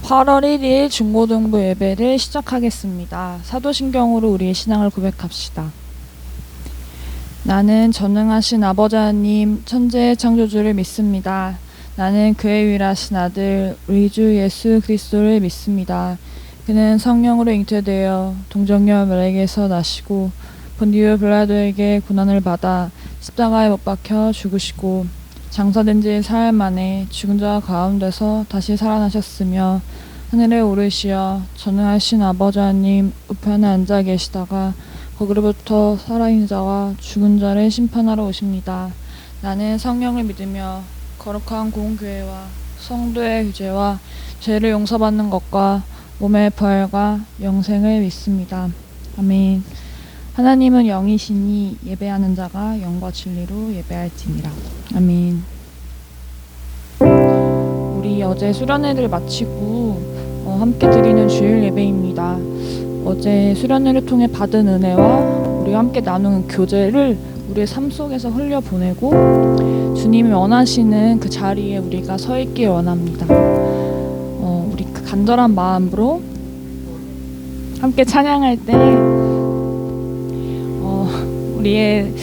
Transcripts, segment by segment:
8월 1일 중고등부 예배를 시작하겠습니다. 사도신경으로 우리의 신앙을 고백합시다. 나는 전능하신 아버지 하나님 천지의 창조주를 믿습니다. 나는 그의 유일하신 아들 우리 주 예수 그리스도를 믿습니다. 그는 성령으로 잉태되어 동정녀 마리아에게서 나시고 본디오 빌라도에게 고난을 받아 십자가에 못 박혀 죽으시고 장사된 지 사흘 만에 죽은 자 가운데서 다시 살아나셨으며 하늘에 오르시어 전능하신 아버지 하나님 우편에 앉아 계시다가 거기로부터 살아있는 자와 죽은 자를 심판하러 오십니다. 나는 성령을 믿으며 거룩한 공교회와 성도의 규제와 죄를 용서받는 것과 몸의 부활과 영생을 믿습니다. 아멘. 하나님은 영이시니 예배하는 자가 영과 진리로 예배할지니라. 아멘. 우리 어제 수련회를 마치고 함께 드리는 주일 예배입니다. 어제 수련회를 통해 받은 은혜와 우리와 함께 나누는 교제를 우리의 삶 속에서 흘려보내고 주님이 원하시는 그 자리에 우리가 서 있길 원합니다. 우리 그 간절한 마음으로 함께 찬양할 때 우리의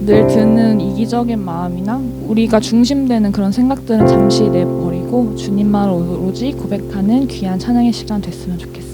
늘 드는 이기적인 마음이나 우리가 중심되는 그런 생각들은 잠시 내버리고 주님만 오로지 고백하는 귀한 찬양의 시간 됐으면 좋겠습니다.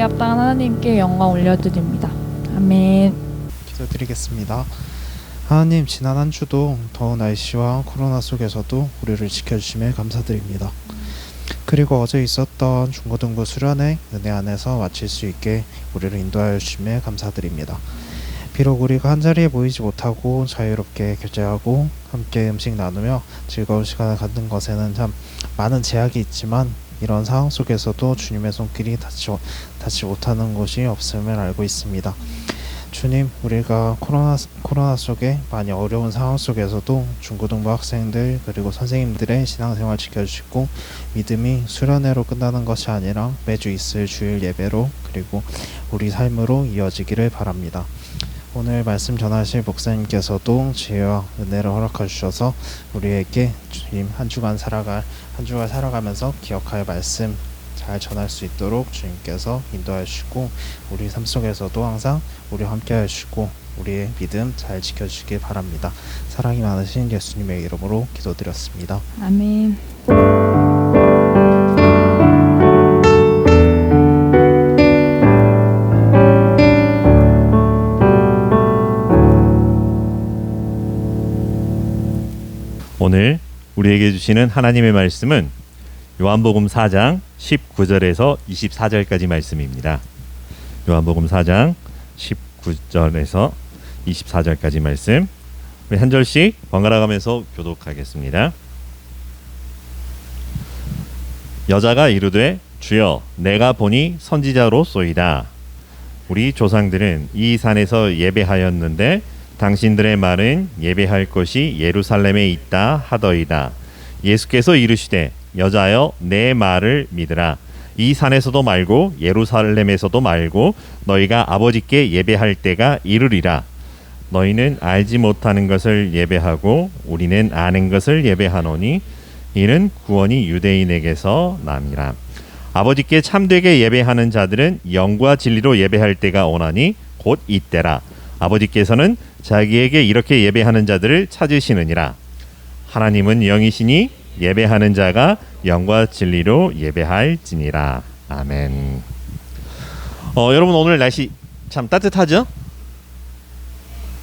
합당한 하나님께 영광 올려드립니다. 아멘. 기도드리겠습니다. 하나님, 지난 한 주도 더운 날씨와 코로나 속에서도 우리를 지켜주심에 감사드립니다. 그리고 어제 있었던 중고등부 수련회 은혜 안에서 마칠 수 있게 우리를 인도하여 주심에 감사드립니다. 비록 우리가 한자리에 모이지 못하고 자유롭게 교제하고 함께 음식 나누며 즐거운 시간을 갖는 것에는 참 많은 제약이 있지만, 이런 상황 속에서도 주님의 손길이 닿지 못하는 곳이 없음을 알고 있습니다. 주님, 우리가 코로나 속에 많이 어려운 상황 속에서도 중고등부 학생들 그리고 선생님들의 신앙생활 지켜주시고, 믿음이 수련회로 끝나는 것이 아니라 매주 있을 주일 예배로 그리고 우리 삶으로 이어지기를 바랍니다. 오늘 말씀 전하실 목사님께서도 지혜와 은혜를 허락해 주셔서 우리에게 주님 한 주간 살아가면서 기억할 말씀 잘 전할 수 있도록 주님께서 인도해 주시고, 우리 삶 속에서도 항상 우리와 함께 하시고 우리의 믿음 잘 지켜주시길 바랍니다. 사랑이 많으신 예수님의 이름으로 기도드렸습니다. 아멘. 오늘 우리에게 주시는 하나님의 말씀은 요한복음 4장 19절에서 24절까지 말씀입니다. 요한복음 4장 19절에서 24절까지 말씀, 우리 한 절씩 번갈아 가면서 교독하겠습니다. 여자가 이르되 주여, 내가 보니 선지자로소이다. 우리 조상들은 이 산에서 예배하였는데 당신들의 말은 예배할 곳이 예루살렘에 있다 하더이다. 예수께서 이르시되 여자여, 내 말을 믿으라. 이 산에서도 말고 예루살렘에서도 말고 너희가 아버지께 예배할 때가 이르리라. 너희는 알지 못하는 것을 예배하고 우리는 아는 것을 예배하노니 이는 구원이 유대인에게서 남이라. 아버지께 참되게 예배하는 자들은 영과 진리로 예배할 때가 오나니 곧 이때라. 아버지께서는 자기에게 이렇게 예배하는 자들을 찾으시느니라. 하나님은 영이시니 예배하는 자가 영과 진리로 예배할지니라. 아멘. 여러분, 오늘 날씨 참 따뜻하죠?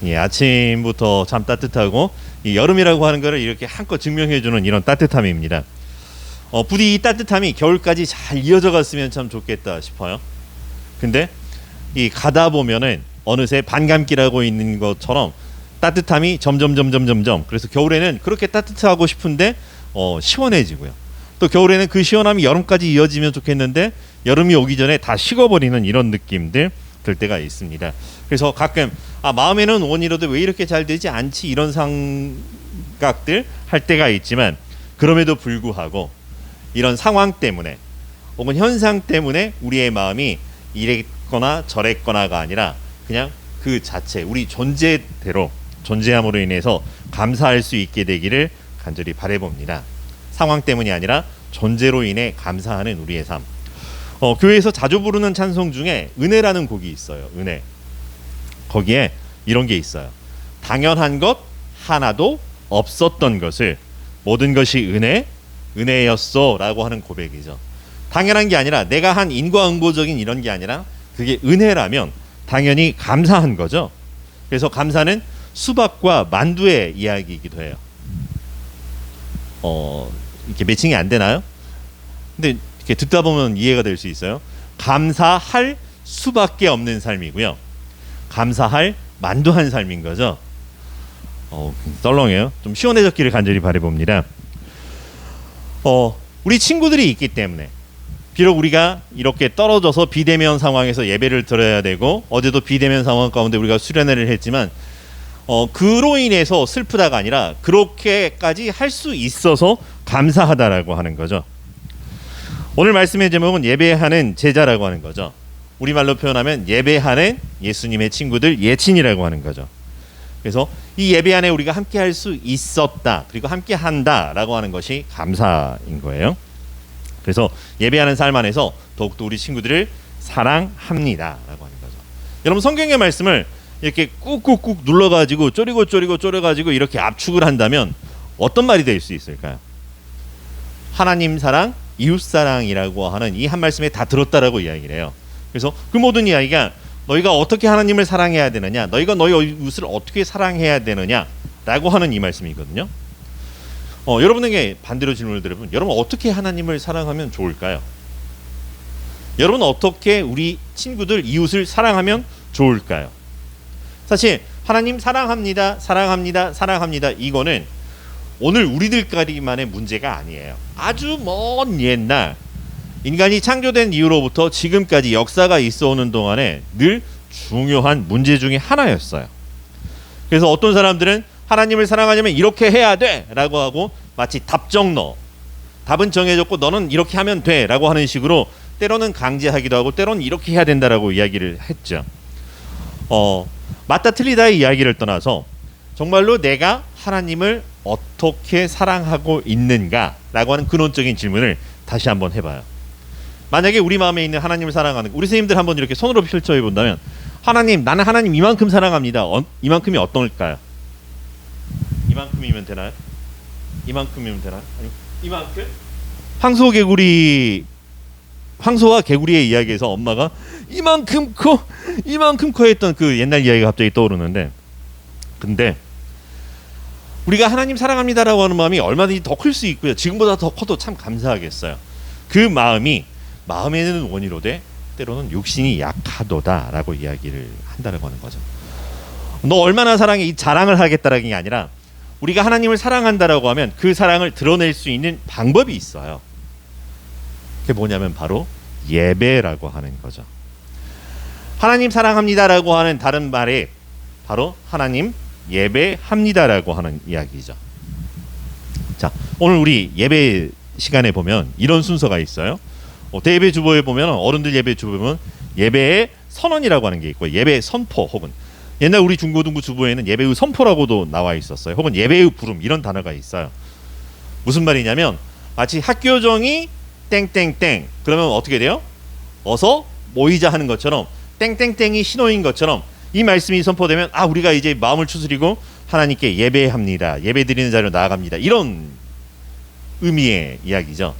예, 아침부터 참 따뜻하고, 이 여름이라고 하는 것을 이렇게 한껏 증명해주는 이런 따뜻함입니다. 부디 이 따뜻함이 겨울까지 잘 이어져 갔으면 참 좋겠다 싶어요. 근데 이 가다 보면은 어느새 반감기라고 있는 것처럼 따뜻함이 점점 그래서 겨울에는 그렇게 따뜻하고 싶은데 시원해지고요. 또 겨울에는 그 시원함이 여름까지 이어지면 좋겠는데 여름이 오기 전에 다 식어버리는 이런 느낌들 들 때가 있습니다. 그래서 가끔 마음에는 원이라도 왜 이렇게 잘 되지 않지, 이런 생각들 할 때가 있지만, 그럼에도 불구하고 이런 상황 때문에 혹은 현상 때문에 우리의 마음이 이랬거나 저랬거나가 아니라 그냥 그 자체 우리 존재함으로 인해서 감사할 수 있게 되기를 간절히 바라봅니다. 상황 때문이 아니라 존재로 인해 감사하는 우리의 삶. 교회에서 자주 부르는 찬송 중에 은혜라는 곡이 있어요. 은혜. 거기에 이런 게 있어요. 당연한 것 하나도 없었던 것을 모든 것이 은혜였어 라고 하는 고백이죠. 당연한 게 아니라 내가 한 인과응보적인 이런 게 아니라 그게 은혜라면 당연히 감사한 거죠. 그래서 감사는 수박과 만두의 이야기이기도 해요. 이렇게 매칭이 안 되나요? 근데 이렇게 듣다 보면 이해가 될 수 있어요. 감사할 수밖에 없는 삶이고요. 감사할 만두한 삶인 거죠. 썰렁해요. 좀 시원해졌기를 간절히 바라봅니다. 우리 친구들이 있기 때문에 비록 우리가 이렇게 떨어져서 비대면 상황에서 예배를 드려야 되고, 어제도 비대면 상황 가운데 우리가 수련회를 했지만 그로 인해서 슬프다가 아니라 그렇게까지 할 수 있어서 감사하다라고 하는 거죠. 오늘 말씀의 제목은 예배하는 제자라고 하는 거죠. 우리말로 표현하면 예배하는 예수님의 친구들, 예친이라고 하는 거죠. 그래서 이 예배 안에 우리가 함께 할 수 있었다, 그리고 함께 한다라고 하는 것이 감사인 거예요. 그래서 예배하는 삶 안에서 더욱더 우리 친구들을 사랑합니다라고 하는 거죠. 여러분, 성경의 말씀을 이렇게 꾹꾹꾹 눌러가지고 쪼려가지고 이렇게 압축을 한다면 어떤 말이 될 수 있을까요? 하나님 사랑, 이웃 사랑이라고 하는 이 한 말씀에 다 들었다라고 이야기를 해요. 그래서 그 모든 이야기가 너희가 어떻게 하나님을 사랑해야 되느냐, 너희가 너희 이웃을 어떻게 사랑해야 되느냐라고 하는 이 말씀이거든요. 여러분에게 반대로 질문을 드려보면 여러분 어떻게 하나님을 사랑하면 좋을까요? 여러분 어떻게 우리 친구들, 이웃을 사랑하면 좋을까요? 사실 하나님 사랑합니다, 사랑합니다, 사랑합니다 이거는 오늘 우리들까지만의 문제가 아니에요. 아주 먼 옛날 인간이 창조된 이후로부터 지금까지 역사가 있어오는 동안에 늘 중요한 문제 중에 하나였어요. 그래서 어떤 사람들은 하나님을 사랑하려면 이렇게 해야 돼 라고 하고 마치 답정너, 답은 정해졌고 너는 이렇게 하면 돼 라고 하는 식으로 때로는 강제하기도 하고 때로는 이렇게 해야 된다라고 이야기를 했죠. 맞다 틀리다의 이야기를 떠나서 정말로 내가 하나님을 어떻게 사랑하고 있는가라고 하는 근원적인 질문을 다시 한번 해봐요. 만약에 우리 마음에 있는 하나님을 사랑하는, 우리 선생님들 한번 이렇게 손으로 펼쳐해 본다면 하나님, 나는 하나님 이만큼 사랑합니다. 이만큼이 어떨까요? 이만큼이면 되나요? 이만큼이면 되나요? 아니면 이만큼? 황소와 개구리의 이야기에서 엄마가 이만큼 커 했던 그 옛날 이야기가 갑자기 떠오르는데, 근데 우리가 하나님 사랑합니다라고 하는 마음이 얼마든지 더 클 수 있고요. 지금보다 더 커도 참 감사하겠어요. 그 마음이 마음에는 원이로되 때로는 육신이 약하도다라고 이야기를 한다고 하는 거죠. 너 얼마나 사랑해, 이 자랑을 하겠다라는 게 아니라 우리가 하나님을 사랑한다라고 하면 그 사랑을 드러낼 수 있는 방법이 있어요. 그게 뭐냐면 바로 예배라고 하는 거죠. 하나님 사랑합니다라고 하는 다른 말이 바로 하나님 예배합니다라고 하는 이야기죠. 자, 오늘 우리 예배 시간에 보면 이런 순서가 있어요. 대예배 주보에 보면 어른들 예배 주보에 보면 예배의 선언이라고 하는 게 있고 예배 선포, 혹은 옛날 우리 중고등부 주보에는 예배의 선포라고도 나와 있었어요. 혹은 예배의 부름, 이런 단어가 있어요. 무슨 말이냐면 마치 학교정이 땡땡땡 그러면 어떻게 돼요? 어서 모이자 하는 것처럼, 땡땡땡이 신호인 것처럼 이 말씀이 선포되면 우리가 이제 마음을 추스리고 하나님께 예배합니다, 예배드리는 자리로 나아갑니다, 이런 의미의 이야기죠.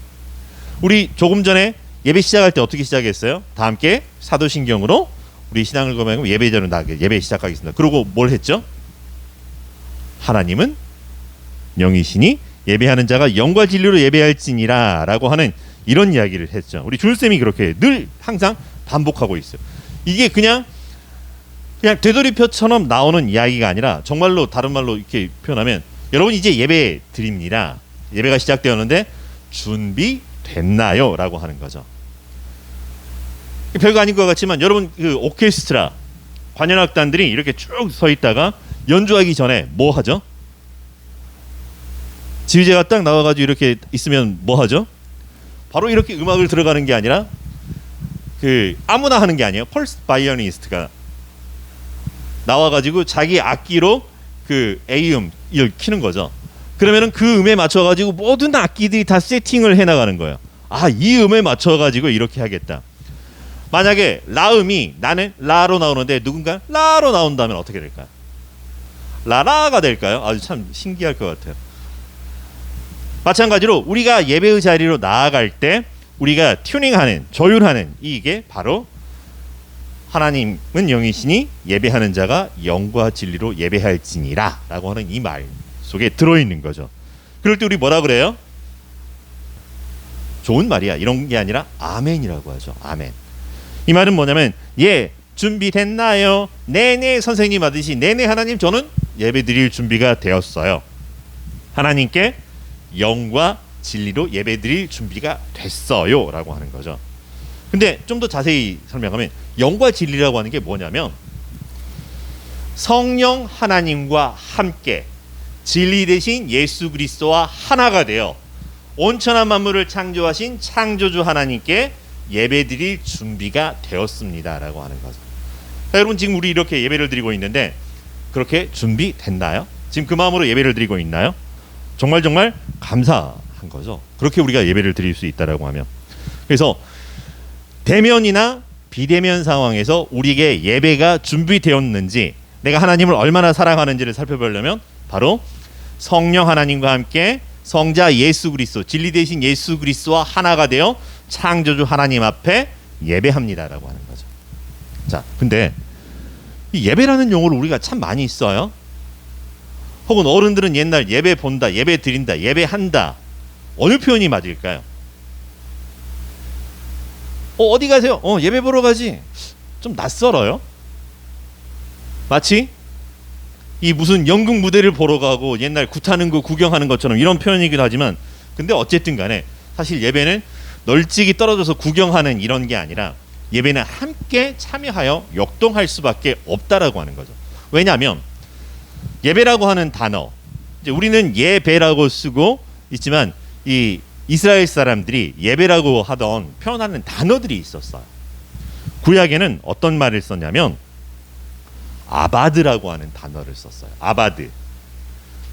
우리 조금 전에 예배 시작할 때 어떻게 시작했어요? 다 함께 사도신경으로 우리 신앙을 고백하고 예배자로 나가게, 예배 시작하겠습니다. 그리고 뭘 했죠? 하나님은 영이시니 예배하는 자가 영과 진리로 예배할지니라 라고 하는 이런 이야기를 했죠. 우리 준쌤이 그렇게 늘 항상 반복하고 있어요. 이게 그냥 되돌이표처럼 나오는 이야기가 아니라 정말로 다른 말로 이렇게 표현하면 여러분 이제 예배 드립니다, 예배가 시작되었는데 준비됐나요? 라고 하는 거죠. 별거 아닌 것 같지만 여러분 그 오케스트라 관현악단들이 이렇게 쭉 서 있다가 연주하기 전에 뭐 하죠? 지휘자가 딱 나와가지고 이렇게 있으면 뭐 하죠? 바로 이렇게 음악을 들어가는 게 아니라 그 아무나 하는 게 아니에요. 펄스 바이오니스트가 나와가지고 자기 악기로 그 A음을 키는 거죠. 그러면은 그 음에 맞춰가지고 모든 악기들이 다 세팅을 해나가는 거예요. 이 음에 맞춰가지고 이렇게 하겠다. 만약에 라음이 나는 라로 나오는데 누군가 라로 나온다면 어떻게 될까요? 라라가 될까요? 아주 참 신기할 것 같아요. 마찬가지로 우리가 예배의 자리로 나아갈 때 우리가 튜닝하는, 조율하는 이게 바로 하나님은 영이시니 예배하는 자가 영과 진리로 예배할지니라 라고 하는 이 말 속에 들어있는 거죠. 그럴 때 우리 뭐라 그래요? 좋은 말이야 이런 게 아니라 아멘이라고 하죠. 아멘. 이 말은 뭐냐면 준비됐나요? 네네 선생님 하듯이 네네 하나님 저는 예배 드릴 준비가 되었어요. 하나님께 영과 진리로 예배 드릴 준비가 됐어요 라고 하는 거죠. 근데 좀 더 자세히 설명하면 영과 진리라고 하는 게 뭐냐면 성령 하나님과 함께 진리 대신 예수 그리스도와 하나가 되어 온천한 만물을 창조하신 창조주 하나님께 예배드릴 준비가 되었습니다 라고 하는 거죠. 여러분 지금 우리 이렇게 예배를 드리고 있는데 그렇게 준비됐나요? 지금 그 마음으로 예배를 드리고 있나요? 정말 감사한 거죠. 그렇게 우리가 예배를 드릴 수 있다라고 하면. 그래서 대면이나 비대면 상황에서 우리에게 예배가 준비되었는지, 내가 하나님을 얼마나 사랑하는지를 살펴보려면 바로 성령 하나님과 함께 성자 예수 그리스도, 진리 대신 예수 그리스도와 하나가 되어 창조주 하나님 앞에 예배합니다라고 하는 거죠. 자, 근데 이 예배라는 용어를 우리가 참 많이 써요. 혹은 어른들은 옛날 예배 본다, 예배 드린다, 예배한다. 어느 표현이 맞을까요? 어디 가세요? 예배 보러 가지. 좀 낯설어요. 마치 이 무슨 연극 무대를 보러 가고 옛날 굿하는 거 구경하는 것처럼 이런 표현이기도 하지만, 근데 어쨌든 간에 사실 예배는 널찍이 떨어져서 구경하는 이런 게 아니라 예배는 함께 참여하여 역동할 수밖에 없다라고 하는 거죠. 왜냐하면 예배라고 하는 단어, 이제 우리는 예배라고 쓰고 있지만 이 이스라엘 사람들이 예배라고 하던 표현하는 단어들이 있었어요. 구약에는 어떤 말을 썼냐면 아바드라고 하는 단어를 썼어요. 아바드.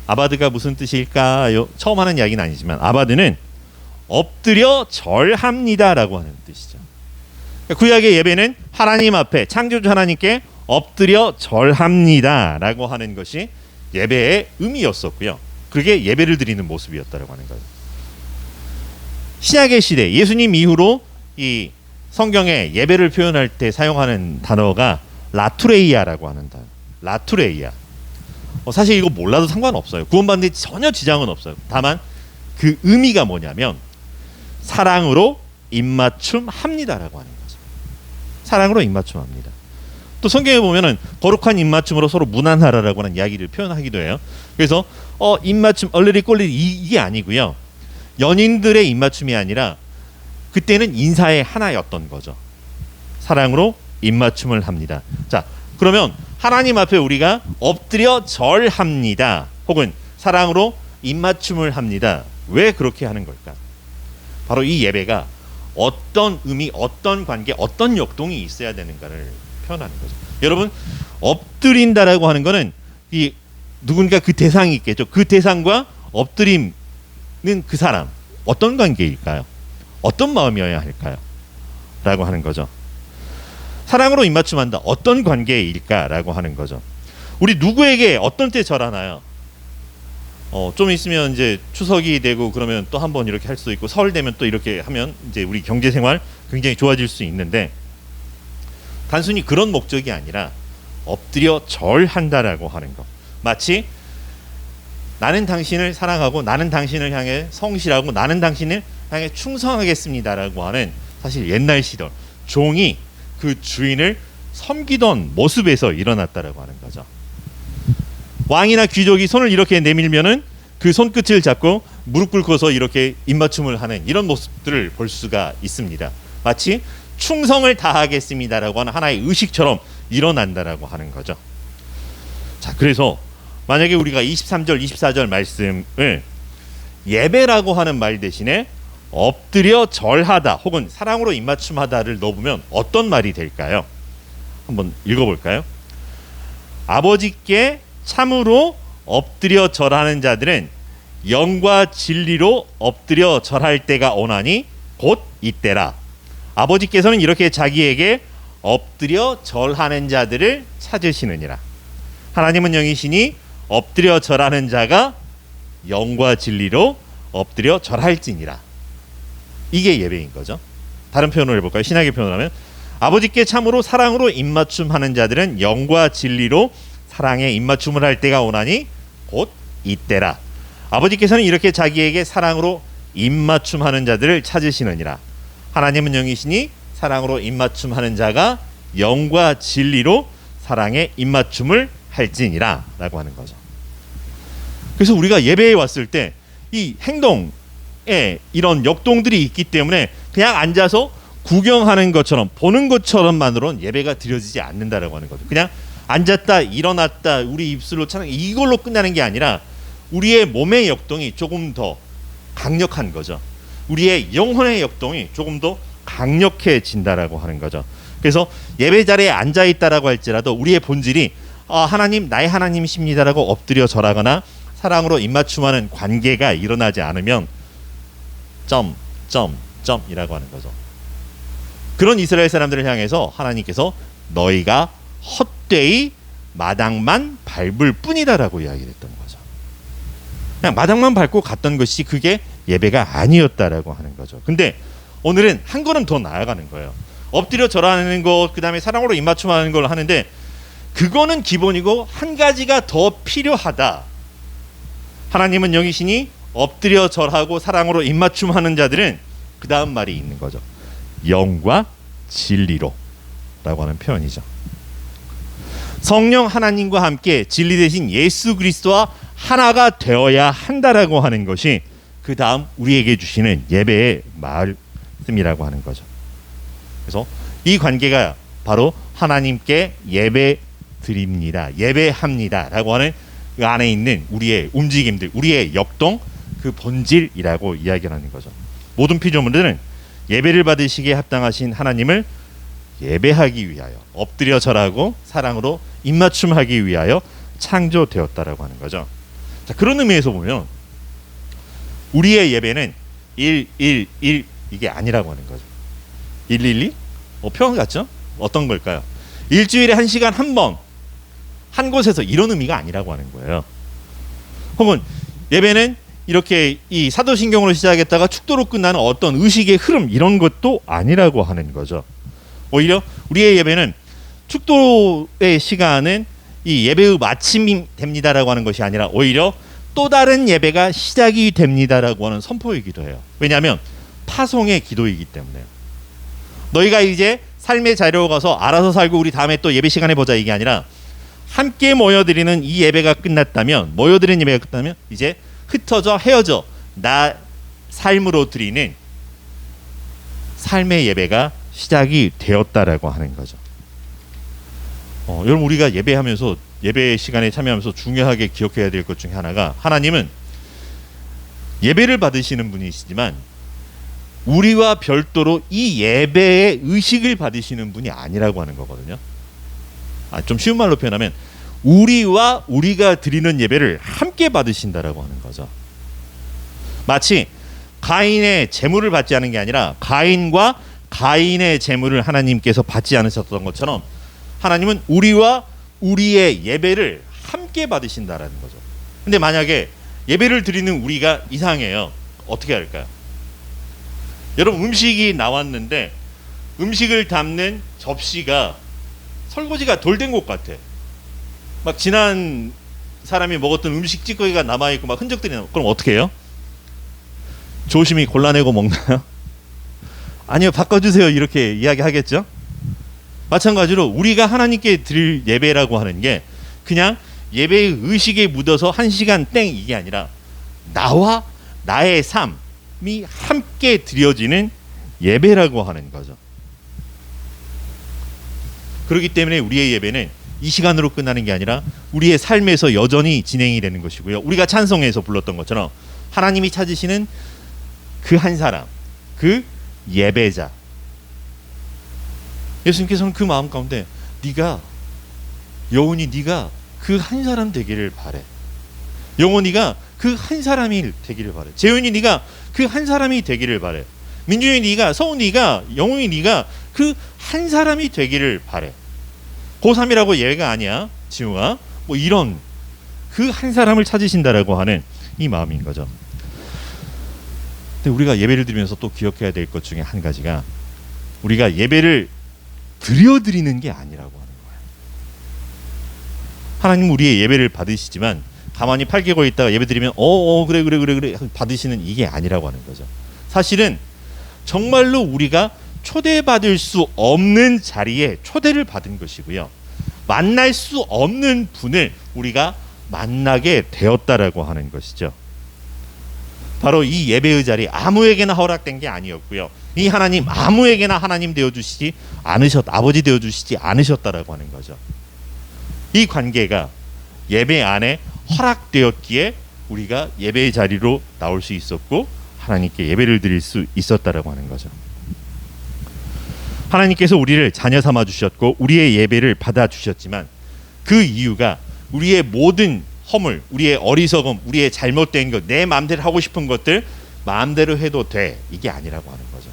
아바드가 무슨 뜻일까요? 처음 하는 이야기는 아니지만 아바드는 엎드려 절합니다라고 하는 뜻이죠. 구약의 예배는 하나님 앞에, 창조주 하나님께 엎드려 절합니다라고 하는 것이 예배의 의미였었고요. 그게 예배를 드리는 모습이었다라고 하는 거예요. 신약의 시대, 예수님 이후로 이 성경에 예배를 표현할 때 사용하는 단어가 라투레이아라고 하는 단어. 라투레이아. 사실 이거 몰라도 상관없어요. 구원받는 데 전혀 지장은 없어요. 다만 그 의미가 뭐냐면 사랑으로 입맞춤합니다라고 하는 거죠. 사랑으로 입맞춤합니다. 또 성경에 보면은 거룩한 입맞춤으로 서로 무난하라라고 하는 이야기를 표현하기도 해요. 그래서 입맞춤 얼레리 꼴레리 이게 아니고요. 연인들의 입맞춤이 아니라 그때는 인사의 하나였던 거죠. 사랑으로 입맞춤을 합니다. 자, 그러면 하나님 앞에 우리가 엎드려 절합니다. 혹은 사랑으로 입맞춤을 합니다. 왜 그렇게 하는 걸까? 바로 이 예배가 어떤 의미, 어떤 관계, 어떤 역동이 있어야 되는가를 표현하는 거죠. 여러분, 엎드린다라고 하는 거는 이 누군가 그 대상이 있겠죠. 그 대상과 엎드림은 그 사람 어떤 관계일까요? 어떤 마음이어야 할까요? 라고 하는 거죠. 사랑으로 입맞춤한다. 어떤 관계일까라고 하는 거죠. 우리 누구에게 어떤 때 절하나요? 좀 있으면 이제 추석이 되고 그러면 또 한 번 이렇게 할 수 있고 설 되면 또 이렇게 하면 이제 우리 경제 생활 굉장히 좋아질 수 있는데, 단순히 그런 목적이 아니라 엎드려 절한다라고 하는 것. 마치 나는 당신을 사랑하고 나는 당신을 향해 성실하고 나는 당신을 향해 충성하겠습니다라고 하는, 사실 옛날 시절 종이 그 주인을 섬기던 모습에서 일어났다라고 하는 거죠. 왕이나 귀족이 손을 이렇게 내밀면은 그 손끝을 잡고 무릎 꿇고서 이렇게 입맞춤을 하는 이런 모습들을 볼 수가 있습니다. 마치 충성을 다하겠습니다라고 하는 하나의 의식처럼 일어난다라고 하는 거죠. 자, 그래서 만약에 우리가 23절, 24절 말씀을 예배라고 하는 말 대신에 엎드려 절하다 혹은 사랑으로 입맞춤하다를 넣어보면 어떤 말이 될까요? 한번 읽어볼까요? 아버지께 참으로 엎드려 절하는 자들은 영과 진리로 엎드려 절할 때가 오나니 곧 이때라. 아버지께서는 이렇게 자기에게 엎드려 절하는 자들을 찾으시느니라. 하나님은 영이시니 엎드려 절하는 자가 영과 진리로 엎드려 절할지니라. 이게 예배인 거죠. 다른 표현을 해볼까요? 신약의 표현을 하면 아버지께 참으로 사랑으로 입맞춤하는 자들은 영과 진리로 사랑에 입맞춤을 할 때가 오나니 곧 이때라. 아버지께서는 이렇게 자기에게 사랑으로 입맞춤하는 자들을 찾으시느니라. 하나님은 영이시니 사랑으로 입맞춤하는 자가 영과 진리로 사랑에 입맞춤을 할지니라 라고 하는 거죠. 그래서 우리가 예배에 왔을 때 이 행동에 이런 역동들이 있기 때문에 그냥 앉아서 구경하는 것처럼 보는 것처럼만으로는 예배가 드려지지 않는다라고 하는 거죠. 그냥 앉았다 일어났다 우리 입술로 찬양 이걸로 끝나는 게 아니라 우리의 몸의 역동이 조금 더 강력한 거죠. 우리의 영혼의 역동이 조금 더 강력해진다라고 하는 거죠. 그래서 예배 자리에 앉아 있다라고 할지라도 우리의 본질이 하나님 나의 하나님이십니다라고 엎드려 절하거나 사랑으로 입맞춤하는 관계가 일어나지 않으면 점이라고 하는 거죠. 그런 이스라엘 사람들을 향해서 하나님께서 너희가 헛되이 마당만 밟을 뿐이다라고 이야기를 했던 거죠. 그냥 마당만 밟고 갔던 것이 그게 예배가 아니었다라고 하는 거죠. 근데 오늘은 한 걸음 더 나아가는 거예요. 엎드려 절하는 것, 그 다음에 사랑으로 입맞춤하는 걸 하는데 그거는 기본이고 한 가지가 더 필요하다. 하나님은 여기시니 엎드려 절하고 사랑으로 입맞춤하는 자들은 그 다음 말이 있는 거죠. 영과 진리로 라고 하는 표현이죠. 성령 하나님과 함께 진리 대신 예수 그리스도와 하나가 되어야 한다라고 하는 것이 그 다음 우리에게 주시는 예배의 말씀이라고 하는 거죠. 그래서 이 관계가 바로 하나님께 예배 드립니다, 예배합니다 라고 하는 그 안에 있는 우리의 움직임들, 우리의 역동, 그 본질이라고 이야기하는 거죠. 모든 피조물들은 예배를 받으시기에 합당하신 하나님을 예배하기 위하여 엎드려 절하고 사랑으로 입맞춤하기 위하여 창조되었다라고 하는 거죠. 자, 그런 의미에서 보면 우리의 예배는 111 이게 아니라고 하는 거죠. 112? 표현 같죠? 어떤 걸까요? 일주일에 1시간 한 번 한 곳에서 이런 의미가 아니라고 하는 거예요. 혹은 예배는 이렇게 이 사도신경으로 시작했다가 축도로 끝나는 어떤 의식의 흐름 이런 것도 아니라고 하는 거죠. 오히려 우리의 예배는 축도의 시간은 이 예배의 마침이 됩니다라고 하는 것이 아니라 오히려 또 다른 예배가 시작이 됩니다라고 하는 선포이기도 해요. 왜냐하면 파송의 기도이기 때문에요. 너희가 이제 삶의 자리로 가서 알아서 살고 우리 다음에 또 예배 시간에 보자 이게 아니라 함께 모여드리는 이 예배가 끝났다면, 모여드리는 예배가 끝나면 이제 흩어져 헤어져 나 삶으로 드리는 삶의 예배가 시작이 되었다라고 하는 거죠. 여러분 우리가 예배하면서 예배 시간에 참여하면서 중요하게 기억해야 될 것 중에 하나가 하나님은 예배를 받으시는 분이시지만 우리와 별도로 이 예배의 의식을 받으시는 분이 아니라고 하는 거거든요. 좀 쉬운 말로 표현하면 우리와 우리가 드리는 예배를 함께 받으신다라고 하는 거죠. 마치 가인의 제물을 받지 않은 게 아니라 가인과 가인의 제물을 하나님께서 받지 않으셨던 것처럼 하나님은 우리와 우리의 예배를 함께 받으신다라는 거죠. 근데 만약에 예배를 드리는 우리가 이상해요. 어떻게 할까요? 여러분 음식이 나왔는데 음식을 담는 접시가 설거지가 덜 된 것 같아. 막 지난 사람이 먹었던 음식 찌꺼기가 남아있고 막 흔적들이 남아. 그럼 어떻게 해요? 조심히 골라내고 먹나요? 아니요, 바꿔주세요 이렇게 이야기하겠죠. 마찬가지로 우리가 하나님께 드릴 예배라고 하는 게 그냥 예배의 의식에 묻어서 1시간 땡 이게 아니라 나와 나의 삶이 함께 드려지는 예배라고 하는 거죠. 그렇기 때문에 우리의 예배는 이 시간으로 끝나는 게 아니라 우리의 삶에서 여전히 진행이 되는 것이고요. 우리가 찬송에서 불렀던 것처럼 하나님이 찾으시는 그 한 사람, 그 예배자. 예수님께서는 그 마음 가운데 네가 영원히 네가 그 한 사람 되기를 바래. 영원히가 그 한 사람이 되기를 바래. 재윤이 네가 그 한 사람이 되기를 바래. 민준이 네가, 서훈이가, 영웅이 네가 그 한 사람이 되기를 바래. 고3이라고 얘가 아니야, 지우가. 뭐 이런 그 한 사람을 찾으신다라고 하는 이 마음인 거죠. 근데 우리가 예배를 드리면서 또 기억해야 될 것 중에 한 가지가 우리가 예배를 드려드리는 게 아니라고 하는 거예요. 하나님은 우리의 예배를 받으시지만 가만히 8개월 있다가 예배 드리면 그래 받으시는 이게 아니라고 하는 거죠. 사실은 정말로 우리가 초대받을 수 없는 자리에 초대를 받은 것이고요. 만날 수 없는 분을 우리가 만나게 되었다라고 하는 것이죠. 바로 이 예배의 자리 아무에게나 허락된 게 아니었고요. 이 하나님 아무에게나 하나님 되어주시지 아버지 되어주시지 않으셨다라고 하는 거죠. 이 관계가 예배 안에 허락되었기에 우리가 예배의 자리로 나올 수 있었고 하나님께 예배를 드릴 수 있었다라고 하는 거죠. 하나님께서 우리를 자녀 삼아 주셨고 우리의 예배를 받아 주셨지만 그 이유가 우리의 모든 허물, 우리의 어리석음, 우리의 잘못된 것, 내 마음대로 하고 싶은 것들 마음대로 해도 돼 이게 아니라고 하는 거죠.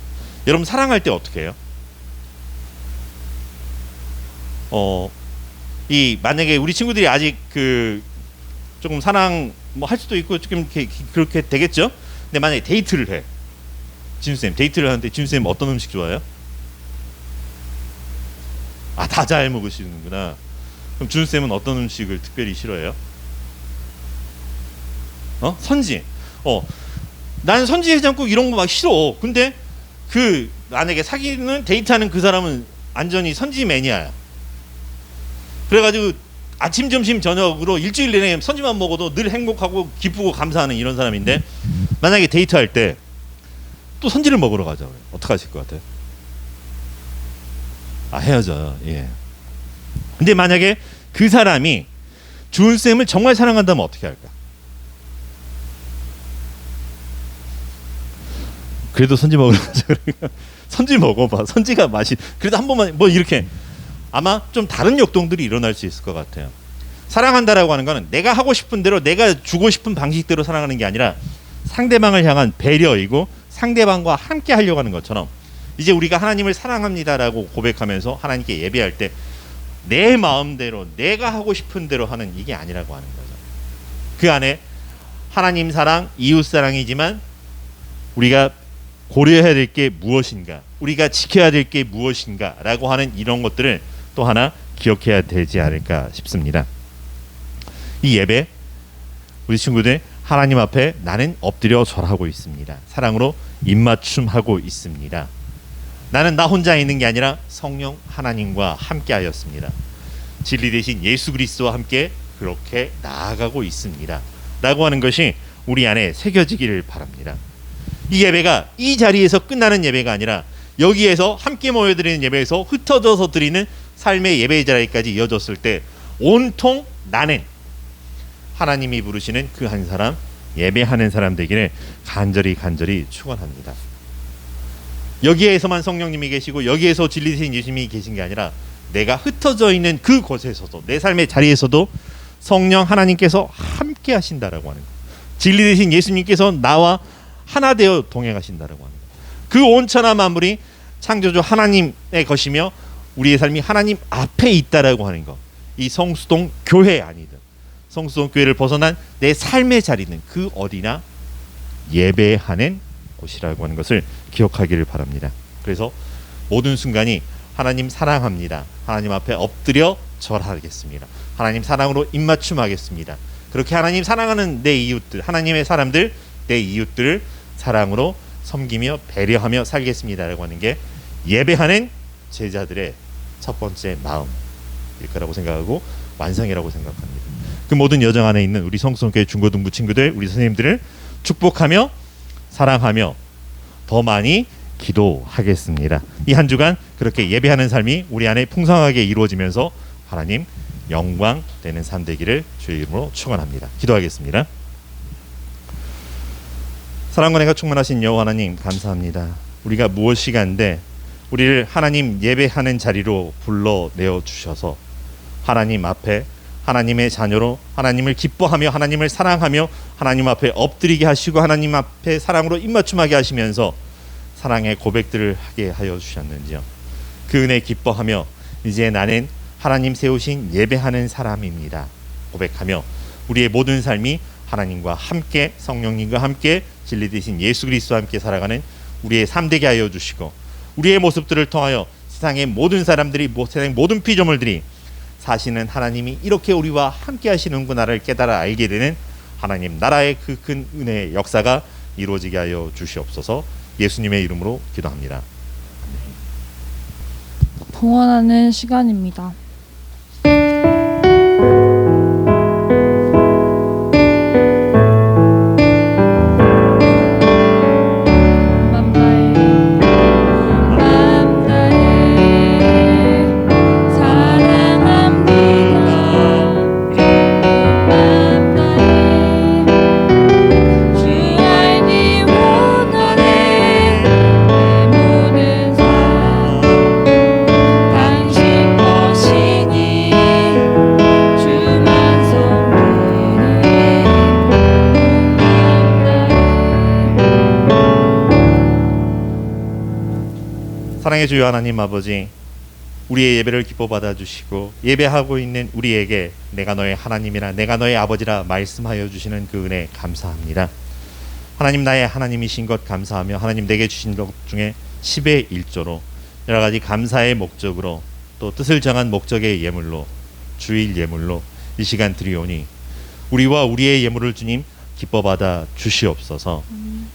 여러분 사랑할 때 어떻게 해요? 이 만약에 우리 친구들이 아직 그 조금 사랑 뭐 할 수도 있고 조금 그렇게 되겠죠. 근데 만약에 데이트를 해, 진수쌤 데이트를 하는데 진수쌤 어떤 음식 좋아해요? 아, 다 잘 먹으시는구나. 그럼 준우 쌤은 어떤 음식을 특별히 싫어해요? 선지. 난 선지 해장국 이런 거 막 싫어. 근데 그 만약에 사귀는 데이트하는 그 사람은 완전히 선지 매니아야. 그래가지고 아침, 점심, 저녁으로 일주일 내내 선지만 먹어도 늘 행복하고 기쁘고 감사하는 이런 사람인데 만약에 데이트할 때 또 선지를 먹으러 가자고요. 어떻게 하실 것 같아요? 헤어져요. 예. 근데 만약에 그 사람이 주은 쌤을 정말 사랑한다면 어떻게 할까? 그래도 선지 먹으러 가자. 그러니까 선지 먹어봐. 선지가 맛이 그래도 한 번만 뭐 이렇게 아마 좀 다른 역동들이 일어날 수 있을 것 같아요. 사랑한다라고 하는 거는 내가 하고 싶은 대로 내가 주고 싶은 방식대로 사랑하는 게 아니라 상대방을 향한 배려이고 상대방과 함께 하려고 하는 것처럼 이제 우리가 하나님을 사랑합니다라고 고백하면서 하나님께 예배할 때 내 마음대로 내가 하고 싶은 대로 하는 이게 아니라고 하는 거죠. 그 안에 하나님 사랑, 이웃 사랑이지만 우리가 고려해야 될 게 무엇인가, 우리가 지켜야 될 게 무엇인가라고 하는 이런 것들을 또 하나 기억해야 되지 않을까 싶습니다. 이 예배 우리 친구들 하나님 앞에 나는 엎드려 절하고 있습니다. 사랑으로 입맞춤하고 있습니다. 나는 나 혼자 있는 게 아니라 성령 하나님과 함께 하였습니다. 진리 대신 예수 그리스도와 함께 그렇게 나아가고 있습니다. 라고 하는 것이 우리 안에 새겨지기를 바랍니다. 이 예배가 이 자리에서 끝나는 예배가 아니라 여기에서 함께 모여드리는 예배에서 흩어져서 드리는 삶의 예배 자리까지 이어졌을 때 온통 나는 하나님이 부르시는 그 한 사람, 예배하는 사람 되기를 간절히 축원합니다. 여기에서만 성령님이 계시고 여기에서 진리 되신 예수님이 계신 게 아니라 내가 흩어져 있는 그곳에서도 내 삶의 자리에서도 성령 하나님께서 함께 하신다라고 하는 것. 진리 되신 예수님께서 나와 하나 되어 동행하신다라고 하는 것. 그 온천한 만물이 창조주 하나님의 것이며 우리의 삶이 하나님 앞에 있다라고 하는 것. 이 성수동 교회 아니든 성수동 교회를 벗어난 내 삶의 자리는 그 어디나 예배하는 곳이라고 하는 것을 기억하기를 바랍니다. 그래서 모든 순간이 하나님 사랑합니다. 하나님 앞에 엎드려 절하겠습니다. 하나님 사랑으로 입맞춤하겠습니다. 그렇게 하나님 사랑하는 내 이웃들, 하나님의 사람들, 내 이웃들을 사랑으로 섬기며 배려하며 살겠습니다라고 하는 게 예배하는 제자들의 첫 번째 마음일 거라고 생각하고 완성이라고 생각합니다. 그 모든 여정 안에 있는 우리 성수동교회 중고등부 친구들, 우리 선생님들을 축복하며 사랑하며 더 많이 기도하겠습니다. 이 한 주간 그렇게 예배하는 삶이 우리 안에 풍성하게 이루어지면서 하나님 영광 되는 삶 되기를 주의 이름으로 축원합니다. 기도하겠습니다. 사랑과 은혜가 충만하신 여호와 하나님 감사합니다. 우리가 무엇이간데 우리를 하나님 예배하는 자리로 불러내어 주셔서 하나님 앞에 하나님의 자녀로 하나님을 기뻐하며 하나님을 사랑하며 하나님 앞에 엎드리게 하시고 하나님 앞에 사랑으로 입맞춤하게 하시면서 사랑의 고백들을 하게 하여 주셨는지요. 그 은혜 기뻐하며 이제 나는 하나님 세우신 예배하는 사람입니다 고백하며 우리의 모든 삶이 하나님과 함께 성령님과 함께 진리 되신 예수 그리스도와 함께 살아가는 우리의 삶 되게 하여 주시고 우리의 모습들을 통하여 세상의 모든 사람들이 세상의 모든 피조물들이 사시는 하나님이 이렇게 우리와 함께 하시는구나를 깨달아 알게 되는 하나님 나라의 그 큰 은혜의 역사가 이루어지게 하여 주시옵소서. 예수님의 이름으로 기도합니다. 봉헌하는 시간입니다. 사랑의 주여 하나님 아버지, 우리의 예배를 기뻐 받아주시고 예배하고 있는 우리에게 내가 너의 하나님이라 내가 너의 아버지라 말씀하여 주시는 그 은혜 감사합니다. 하나님 나의 하나님이신 것 감사하며 하나님 내게 주신 것 중에 10의 1조로 여러 가지 감사의 목적으로 또 뜻을 정한 목적의 예물로 주일 예물로 이 시간 드리오니 우리와 우리의 예물을 주님 기뻐 받아 주시옵소서.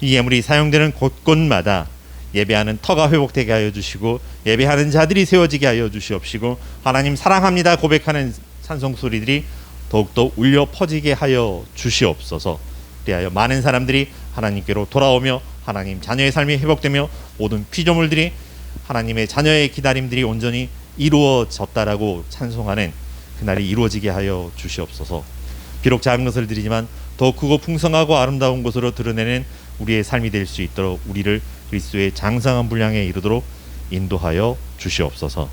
이 예물이 사용되는 곳곳마다 예배하는 터가 회복되게 하여 주시고 예배하는 자들이 세워지게 하여 주시옵시고 하나님 사랑합니다 고백하는 찬송 소리들이 더욱더 울려 퍼지게 하여 주시옵소서. 그리하여 많은 사람들이 하나님께로 돌아오며 하나님 자녀의 삶이 회복되며 모든 피조물들이 하나님의 자녀의 기다림들이 온전히 이루어졌다라고 찬송하는 그날이 이루어지게 하여 주시옵소서. 비록 작은 것을 드리지만 더 크고 풍성하고 아름다운 것으로 드러내는 우리의 삶이 될 수 있도록 우리를 그리스도의 장성한 분량에 이르도록 인도하여 주시옵소서.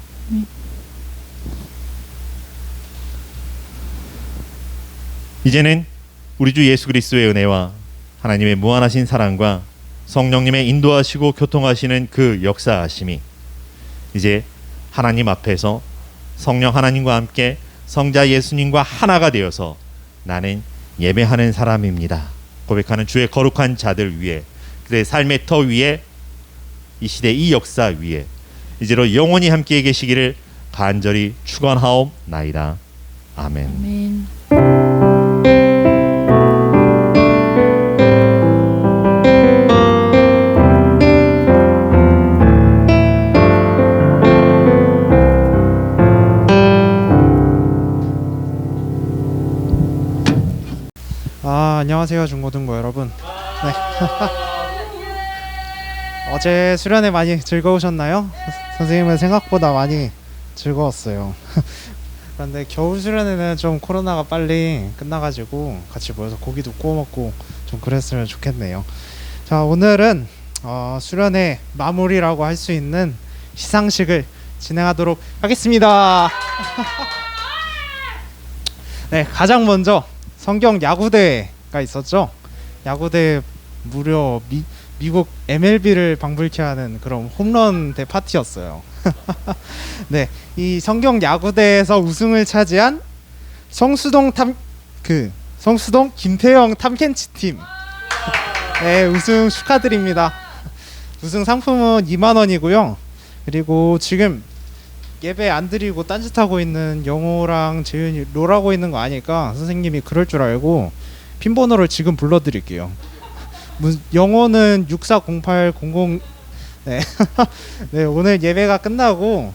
이제는 우리 주 예수 그리스도의 은혜와 하나님의 무한하신 사랑과 성령님의 인도하시고 교통하시는 그 역사하심이 이제 하나님 앞에서 성령 하나님과 함께 성자 예수님과 하나가 되어서 나는 예배하는 사람입니다 고백하는 주의 거룩한 자들 위에 그들의 삶의 터 위에 이 시대 이 역사 위에 이제로 영원히 함께 계시기를 간절히 축원하옵나이다. 아멘. 아멘. 안녕하세요 중고등부 여러분. 네. 어제 수련회 많이 즐거우셨나요? 선생님은 생각보다 많이 즐거웠어요. 그런데 겨울 수련회는 좀 코로나가 빨리 끝나가지고 같이 모여서 고기도 구워 먹고 좀 그랬으면 좋겠네요. 자, 오늘은 수련회 마무리라고 할 수 있는 시상식을 진행하도록 하겠습니다. 네, 가장 먼저 성경 야구대회가 있었죠. 야구대회 무려 미국 MLB를 방불케 하는 그런 홈런 대 파티였어요. 네, 이 성경 야구대에서 우승을 차지한 성수동 김태형 탐켄치 팀. 네, 우승 축하드립니다. 우승 상품은 2만 원이고요. 그리고 지금 예배 안 드리고 딴짓하고 있는 영호랑 재윤이 롤하고 있는 거 아니까 선생님이 그럴 줄 알고 핀번호를 지금 불러드릴게요. 영호는 640800. 네. 네, 오늘 예배가 끝나고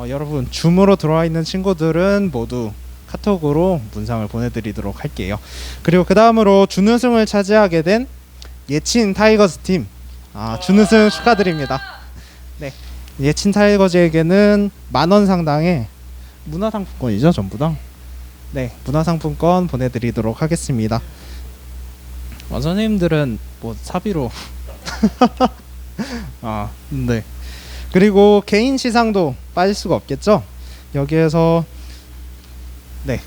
여러분 줌으로 들어와 있는 친구들은 모두 카톡으로 문상을 보내드리도록 할게요. 그리고 그 다음으로 준우승을 차지하게 된 예친 타이거즈 팀, 준우승 축하드립니다. 네, 예친 타이거즈에게는 10,000원 상당의 문화상품권이죠, 전부 다. 네, 문화상품권 보내드리도록 하겠습니다. 선생님들은 뭐 사비로 네. 그리고 개인 시상도 빠질 수가 없겠죠. 여기에서 네,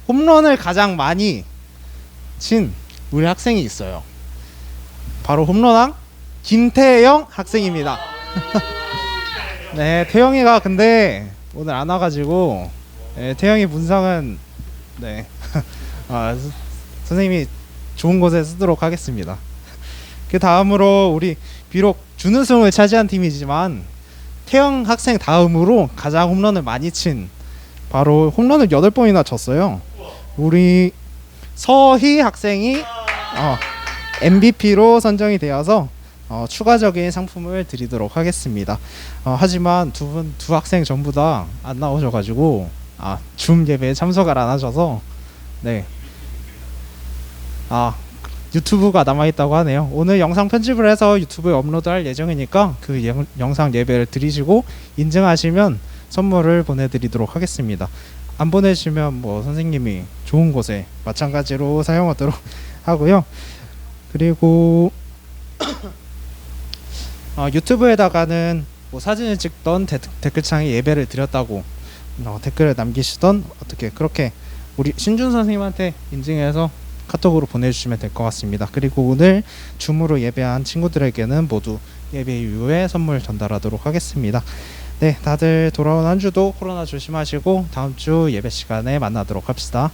홈런을 가장 많이 친 우리 학생이 있어요. 바로 홈런왕 김태영 학생입니다. 네, 태영이가 근데 오늘 안 와가지고 네, 태영이 문상은 네 선생님이 좋은 곳에 쓰도록 하겠습니다. 그 다음으로 우리 비록 준우승을 차지한 팀이지만 태영 학생 다음으로 가장 홈런을 많이 친 바로 홈런을 8번이나 쳤어요. 우리 서희 학생이 MVP로 선정이 되어서 추가적인 상품을 드리도록 하겠습니다. 하지만 두 학생 전부 다 안 나오셔가지고 줌 예배에 참석을 안 하셔서 네. 유튜브가 남아있다고 하네요. 오늘 영상 편집을 해서 유튜브에 업로드할 예정이니까 그 영상 예배를 드리시고 인증하시면 선물을 보내드리도록 하겠습니다. 안 보내주시면 뭐 선생님이 좋은 곳에 마찬가지로 사용하도록 하고요. 그리고 유튜브에다가는 뭐 사진을 찍던 댓글창에 예배를 드렸다고 댓글을 남기시던 어떻게 그렇게 우리 신준 선생님한테 인증해서 카톡으로 보내주시면 될 것 같습니다. 그리고 오늘 줌으로 예배한 친구들에게는 모두 예배 이후에 선물 전달하도록 하겠습니다. 네, 다들 돌아온 한 주도 코로나 조심하시고 다음 주 예배 시간에 만나도록 합시다.